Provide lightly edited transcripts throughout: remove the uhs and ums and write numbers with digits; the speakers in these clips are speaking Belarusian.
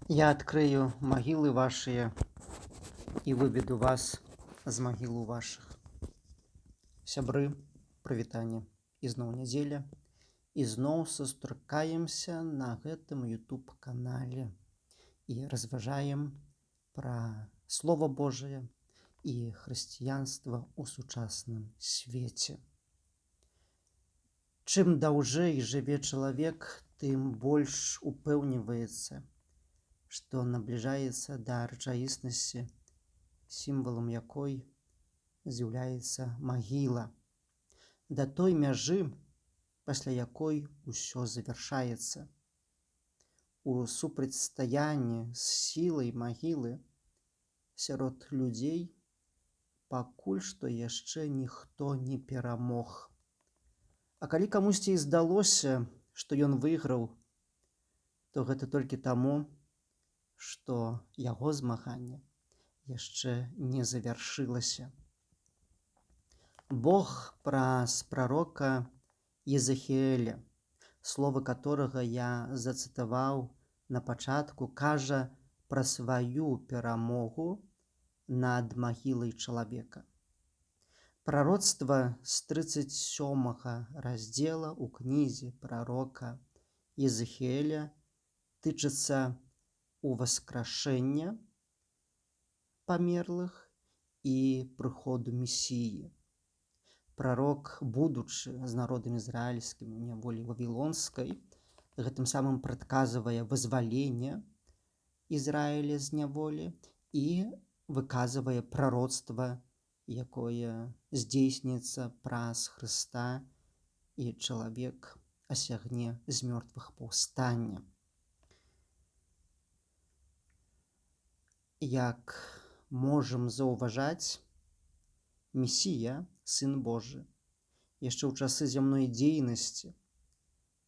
Я открою могилы ваши и выведу вас з магілу ваших. Сябры, прывітанне. Ізноў нядзеля. Ізноў сустракаемся на гэтым YouTube-канале і разважаем пра Слова Божае і хрысціянства ў сучасным свеце. Чым даўжэй жыве чалавек, тым больш упэўніваецца, што набліжаецца да рэчаіснасці, сімвалам якой з'яўляецца магіла, да той мяжы, пасля якой усё завяршаецца. У супрацьстаянні з сілай магілы сярод людзей пакуль што яшчэ ніхто не перамог. А калі камусьці і здалося, што ён выйграў, то гэта толькі таму, што яго змаганне яшчэ не завяршылася. Бог праз прарока Езахіэля, словы которага я зацытаваў на пачатку, кажа пра сваю перамогу над магілай чалавека. Прароцтва з 37 раздзела ў кнізе прарока Езахіэля тычыцца уваскрашэння памерлых і прыходу Месіі. Прарок, будучы з народам ізраільскім у няволі вавілонскай, гэтым самым прадказвае вызваленне Ізраіля з няволі і выказвае прароцтва, якое здзейсніцца праз Хрыста, і чалавек асягне з мёртвых паўстання. Як можам заўважаць, Месія, Сын Божы, яшчэ ў часы зямной дзейнасці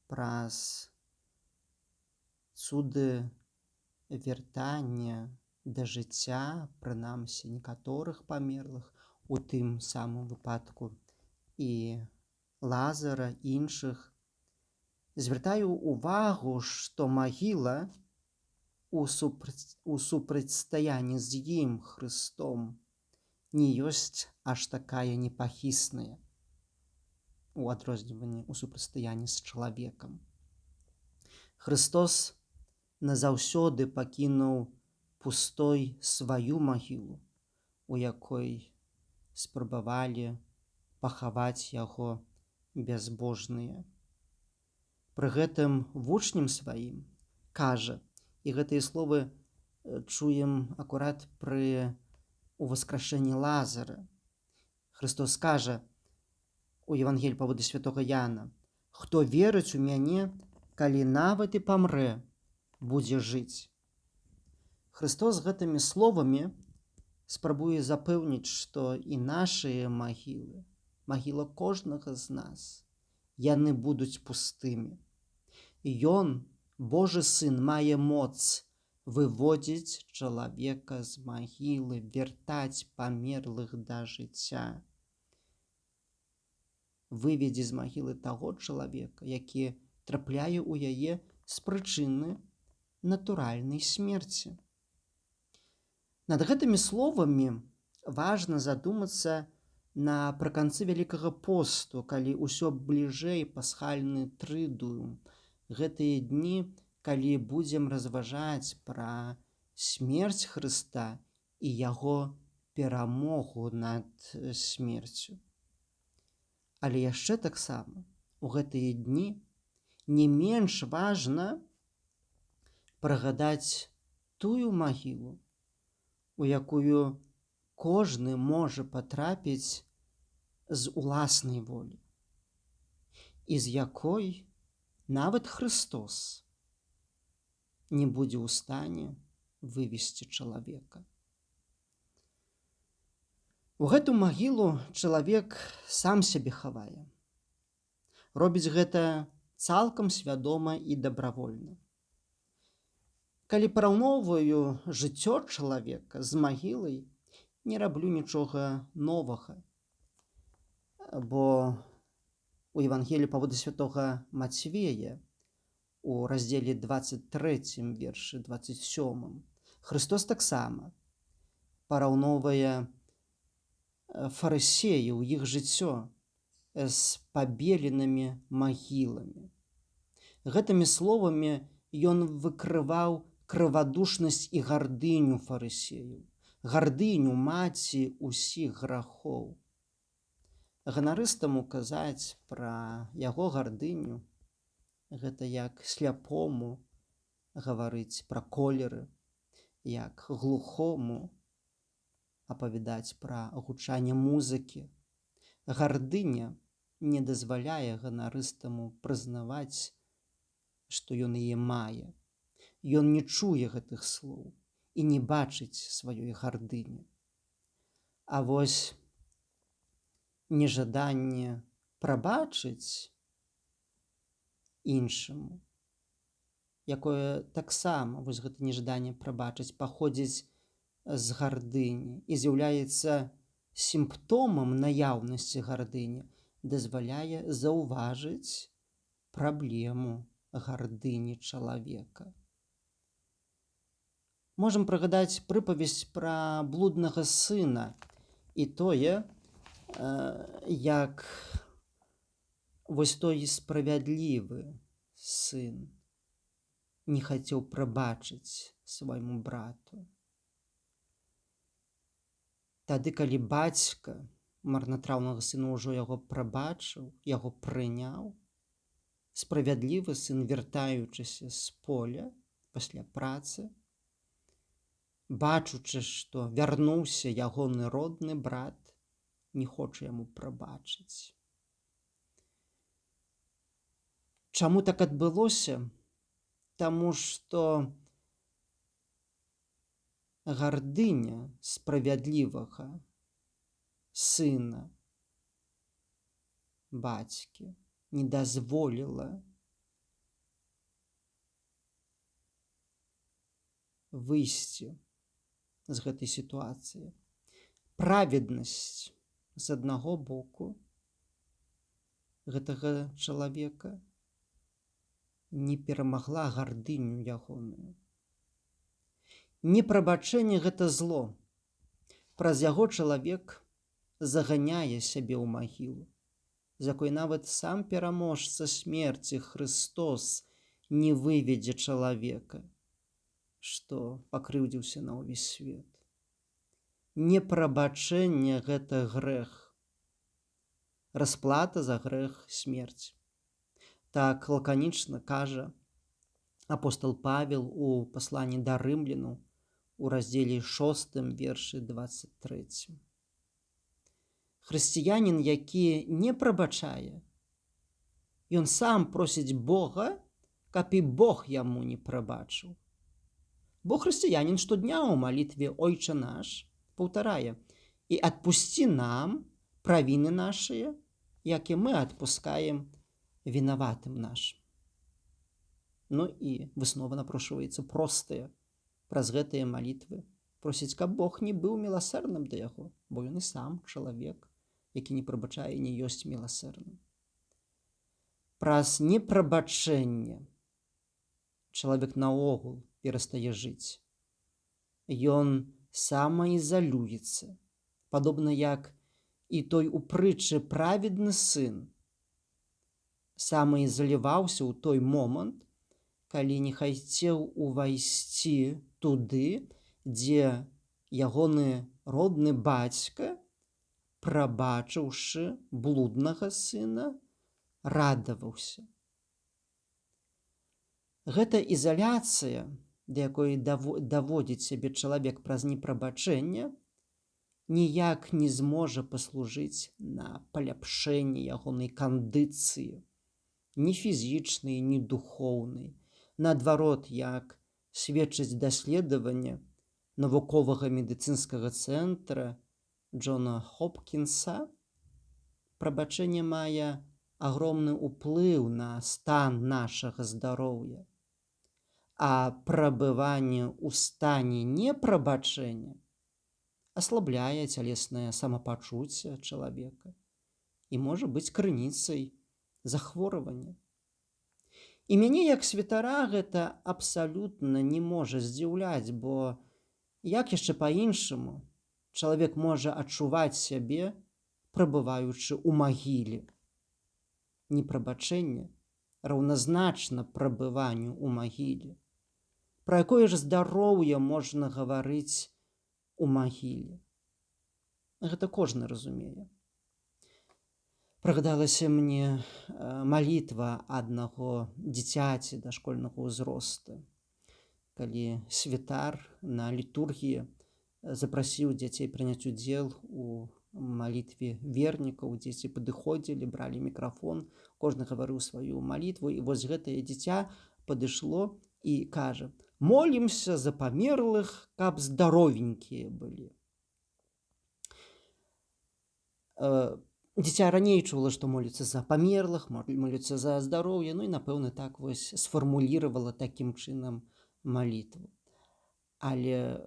праз цуды вяртання да жыцця, прынамсі некаторых памерлых, у тым самым выпадку і Лазара, іншых, звяртаю ўвагу, што магіла у супрацьстаянні з ім, Хрыстом, не ёсць аж такая непахісная у адрозніванні ў супрацьстаянні з чалавекам. Хрыстос назаўсёды пакінуў пустой сваю магілу, у якой спрабавалі пахаваць яго бязбожныя. Пры гэтым вучням сваім кажа, і гэтыя словы чуем акурат пры уваскрашэнні Лазара. Христос кажа у Евангеліі паводле святога Яна: «Хто верыць у мяне, калі нават і памрэ, будзе жыць». Христос гэтымі словамі спрабуе запэўніць, што і нашыя магілы, магіла кожнага з нас, яны будуць пустымі. Ён, Божы Сын, мае моц выводзіць чалавека з магілы, вяртаць памерлых да жыцця. Выведзе з магілы таго чалавека, які трапляе ў яе з прычыны натуральнай смерці. Над гэтымі словамі важна задумацца напрыканцы Вялікага посту, калі ўсё бліжэй пасхальны трыдуум, гэтыя дні, калі будзем разважаць пра смерць Хрыста і яго перамогу над смерцю. Але яшчэ таксама у гэтыя дні не менш важна прыгадаць тую магілу, у якую кожны можа патрапіць з уласнай волі, і з якой нават Христос не будзе ў стане вывесці чалавека. У гэту магілу чалавек сам сябе хавае. Робіць гэта цалкам свядома і дабравольна. Калі параўноўваю жыццё чалавека з магілай, не раблю нічога новага, бо у Евангеліі паводле святога Мацвея у раздзеле 23 вершы 27 Христос таксама параўноўвае фарысеяў, іх жыццё з пабеленымі магіламі. Гэтымі словамі ён выкрываў крывадушнасць і гардыню фарысеяў, гардыню маці ўсіх грахоў. Ганарыстаму казаць пра яго гардыню гэта як сляпому гаварыць пра колеры, як глухому апавядаць пра гучанне музыкі. Гардыня не дазваляе ганарыстаму прызнаваць, што ён яе мае. Ён не чуе гэтых слоў і не бачыць сваёй гардыні. А вось нежаданне прабачыць іншаму, якое таксама, вось гэта нежаданне прабачыць, паходзіць з гардыні і з'яўляецца сімптомам наяўнасці гардыні, дазваляе заўважыць праблему гардыні чалавека. Можам прыгадаць прыпавесць пра блуднага сына і тое, як вось той справядлівы сын не хацеў прабачыць свайму брату. Тады, калі бацька марнатраўнага сына ўжо яго прабачыў, яго прыняў, справядлівы сын, вяртаючыся з поля пасля працы, бачучы, што вярнуўся ягоны родны брат, не хоча яму прабачыць. Чаму так адбылося? Таму што гардыня справядлівага сына бацькі не дазволіла выйсці з гэтай сітуацыі. Праведнасць з аднаго боку гэтага чалавека не перамагла гардыню ягоную. Непрабачэнне – гэта зло. Праз яго чалавек заганяе сябе ў магілу, з якой нават сам пераможца смерці Христос не выведзе чалавека, што пакрыўдзіўся на ўвесь свет. Непрабачэнне – гэта грэх. Расплата за грэх – смерць. Так лаканічна кажа апостол Павел у пасланні да рымлянаў у раздзеле 6 вершы 23. Хрысціянін, які не прабачае, ён сам просіць Бога, каб і Бог яму не прабачыў. Бо хрысціянін штодня ў малітве «Ойче наш» паўтарае: «І адпусці нам правіны нашыя, як і мы адпускаем вінаватым нашым». Ну і выснова напрошваецца простая. Праз гэтыя малітвы просіць, каб Бог не быў міласэрным да яго, бо ён і сам чалавек, які не прабачае, не ёсць міласэрным. Праз непрабачэнне чалавек наогул перастае жыць. Ён самаізалюецца, падобна як і той у прытчы праведны сын самаізаляваўся ў той момант, калі не хацеў увайсці туды, дзе ягоны родны бацька, прабачыўшы блуднага сына, радаваўся. Гэта ізаляцыя, да якой даводзіць сябе чалавек праз непрабачэнне, ніяк не зможа паслужыць на паляпшэнне ягонай кандыцыі, ні фізічнай, ні духоўнай. Наадварот, як сведчыць даследаванне навуковага медыцынскага цэнтра Джона Хопкінса, прабачэнне мае агромны ўплыў на стан нашага здароўя, а прабыванне ў стане непрабачэння аслабляе цялеснае самапачуцце чалавека і можа быць крыніцай захворвання. І мяне як святара гэта абсалютна не можа здзіўляць, бо як яшчэ па-іншаму чалавек можа адчуваць сябе, прабываючы ў магіле? Непрабачэнне раўназначна прабыванню ў магіле. Пра якое ж здароўе можна гаварыць у магіле? Гэта кожны разумее. Прыгадалася мне малітва аднаго дзіцяці дашкольнага ўзросту, калі святар на літургіі запрасіў дзяцей прыняць удзел у малітве вернікаў. Дзеці падыходзілі, бралі мікрафон, кожны гаварыў сваю малітву, і вось гэтае дзіця падышло і кажа: «Молімся за памерлых, каб здаровенькія былі». Дзіця раней чула, што моліцца за памерлых, моліцца за здароўе, ну і, напэўна, так вось сфармуліравала такім чынам малітву. Але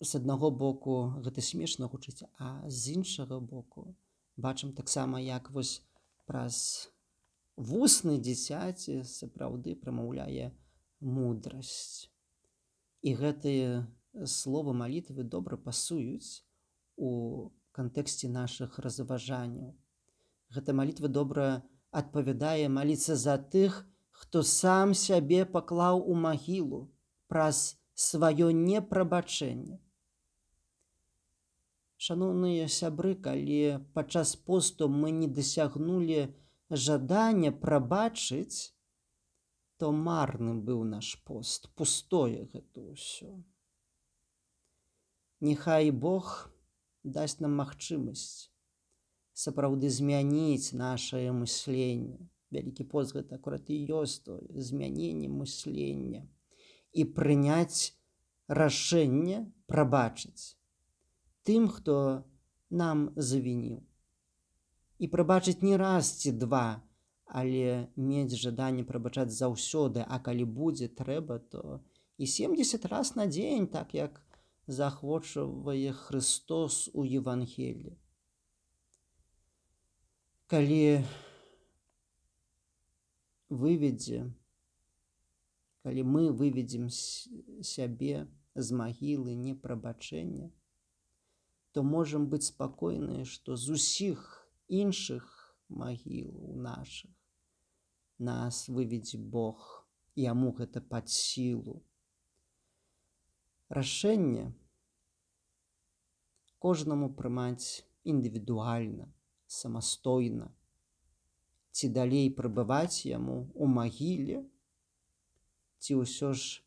з аднаго боку гэта смешна гучыць, а з іншага боку бачым таксама, як вось праз вусны дзіцяці сапраўды прамаўляе мудрасць. І гэтыя словы малітвы добра пасуюць у кантэксце нашых разважанняў. Гэта малітва добра адпавядае маліцца за тых, хто сам сябе паклаў у магілу праз сваё непрабачэнне. Шаноўныя сябры, калі падчас посту мы не дасягнулі жадання прабачыць, то марным быў наш пост, пустое гэта ўсё. Няхай Бог дасць нам магчымасць сапраўды змяніць нашае мысленне. Вялікі пост гэта акурат і ёсць тое змяненне мыслення і прыняць рашэнне прабачыць тым, хто нам завініў. І прабачыць не раз ці два, але мець жаданне прабачаць заўсёды, а калі будзе трэба, то і 70 раз на дзень, так як заахвочвае Христос у Евангеліі. Калі мы выведзем сябе з магілы непрабачэння, то можам быць спакойныя, што з усіх іншых магілаў нашых нас выведзе Бог, яму гэта пад сілу. Рашэнне кожнаму прымаць індывідуальна, самастойна, ці далей прабываць яму ў магіле, ці ўсё ж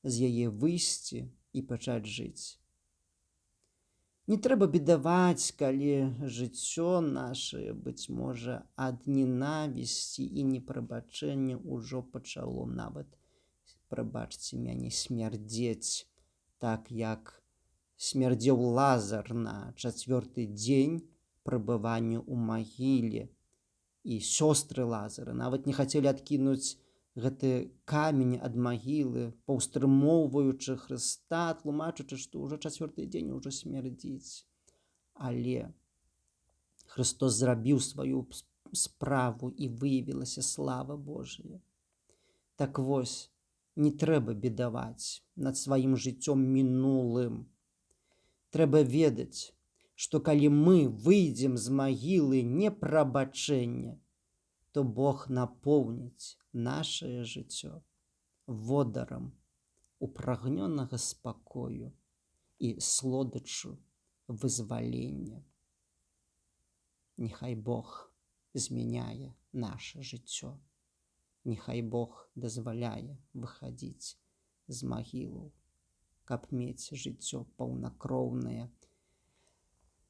з яе выйсці і пачаць жыць. Не трэба бедаваць, калі жыццё нашае, быць можа, ад ненавісці і непрабачэння ўжо пачало нават, прабачце мяне, смярдзець, так як смярдзеў Лазар на 4-й дзень прабывання ў магіле. І сёстры Лазара нават не хацелі адкінуць гэты камень ад магілы, паўстрымоўваючы Хрыста, тлумачачы, што ўжо 4-й дзень ўжо смярдзіць. Але Христос зрабіў сваю справу і выявілася слава Божая. Так вось, не трэба бедаваць над сваім жыццём мінулым. Трэба ведаць, што калі мы выйдзем з магілы непрабачэння, то Бог напоўніць нашае жыццё водарам упрагнёнага спакою і слодачу вызвалення. Няхай Бог змяняе наша жыццё. Няхай Бог дазваляе выхадзіць з магілаў, каб мець жыццё паўнакроўнае.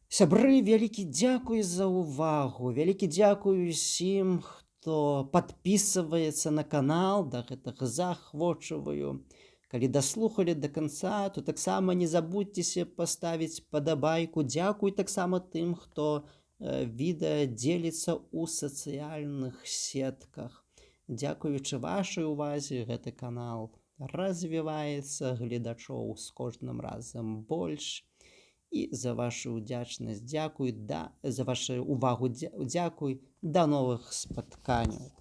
Сябры, вялікі дзякуй за ўвагу, вялікі дзякуй усім, хто падпісваецца на канал, да гэтага заахвочваю. Калі даслухалі да канца, то таксама не забудзьцеся паставіць падабайку. Дзякуй таксама тым, хто відэа дзеліцца ў сацыяльных сетках. Дзякуючы вашай увазе гэты канал развіваецца, гледачоў з кожным разам больш. І за вашу ўдзячнасць дзякуй, за вашу увагу дзякуй, да новых спатканняў.